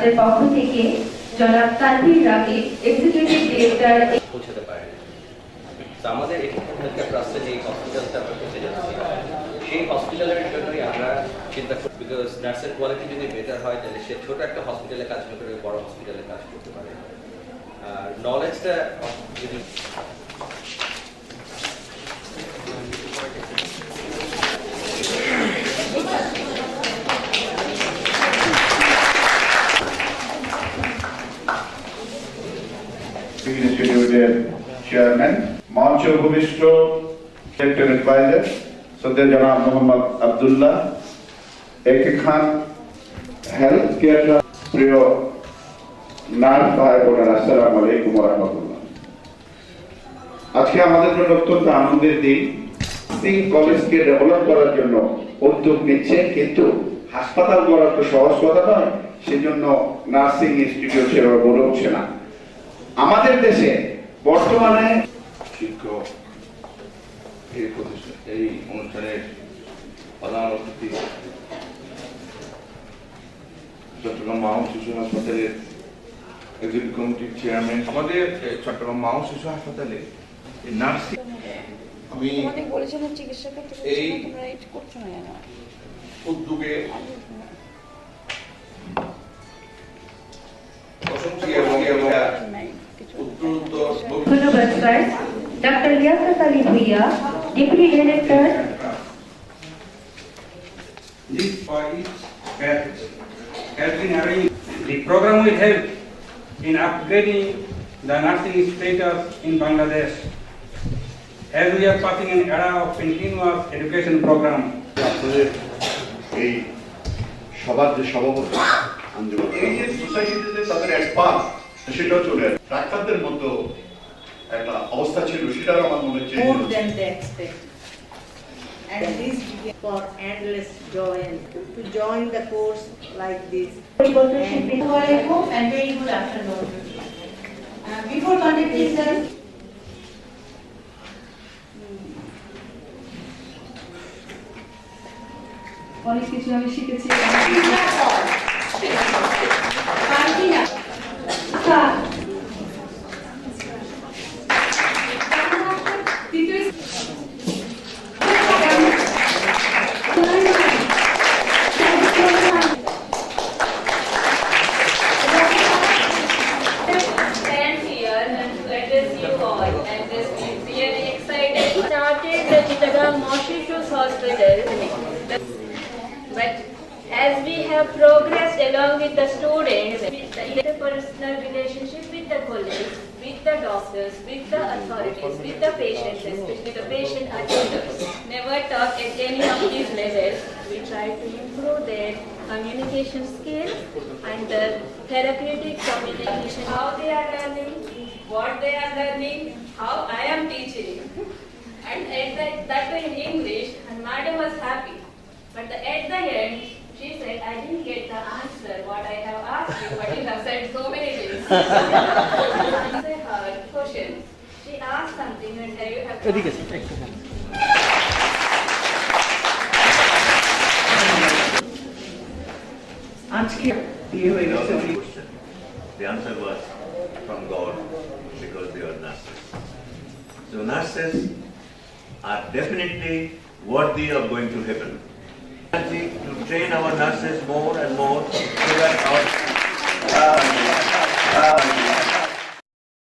ট্রাস্টের পক্ষ থেকে জনাব তানভীর রাকিব এক্সিকিউটিভ ডিরেক্টর পৌঁছাতে পারে। তো আমাদের এখানে হেলথকেয়ার ট্রাস্টে যে হসপিটালটা আমরা করতে যাচ্ছি সেই হসপিটালের জন্যই আমরা চিন্তা করি, বিকজ নার্সের কোয়ালিটি যদি বেটার হয় তাহলে সে ছোট একটা হসপিটালে কাজ না করে বড় হসপিটালে কাজ করতে পারে। আর নলেজটা যদি Instituted Chairman, Mancho Bhuvishto, Sector Advisor, Sadhya Janab Muhammad Abdullah, Eke Khan, Healthcare Trust, Priyo Narth Bhai Bonar, Assalamu Alaikum wa Rahmatullah. আজকে আমাদের জন্য অত্যন্ত আনন্দের দিন। নার্সিং কলেজকে ডেভেলপ করার জন্য উদ্যোগ নিচ্ছে, কিন্তু হাসপাতাল করা তো সহজ কথা নয়, সেজন্য নার্সিং ইনস্টিটিউট সেভাবে গড়ে উঠছে না। আমাদের দেশে বর্তমানে শিক্ষক এই অনুষ্ঠানের প্রধান অতিথি চট্টগ্রাম মা ও শিশু হাসপাতালের এক্সিকিউটিভ কমিটির চেয়ারম্যান, আমাদের চট্টগ্রাম মা ও শিশু হাসপাতালে নার্সিং আমি এই উদ্যোগে ধন্যবাদ sir. Doctor Liaquat Ali Bhuiyan, deputy director. This point has been arranged. The program will help in upgrading the nursing status in Bangladesh, as we are passing an era of continuous education program. এই সবার যে সভাপতি আঞ্জুমান, এই যে সোসাইটিতে তাদের এক্সপার্ট সেটাও চলে আসে। ডাক্তারদের মতো একটা অবস্থা ছিল, সেটাও আমার মনে হচ্ছে more than they expect. And this for endless joy and to join the course like this. Assalamualaikum and very good afternoon. Before conducting sir, অনেক কিছু আমি শিখেছি। Started the Chittagong Moshishu's Hospital, but as we have progressed along with the students, with the interpersonal relationship with the colleagues, with the doctors, with the authorities, with the patients, especially the patient attenders, never talk at any of these levels. We try to improve their communication skills and the therapeutic communication, how they are learning, what they are learning, how I am teaching. And that way in English, and madam was happy. But at the end, she said, I didn't get the answer what I have asked you, but you have said so many things. Answer her question. She asked something and you have to The answer was from God, because they are nurses. So nurses are definitely worthy of going to heaven. To train our nurses more and more so that our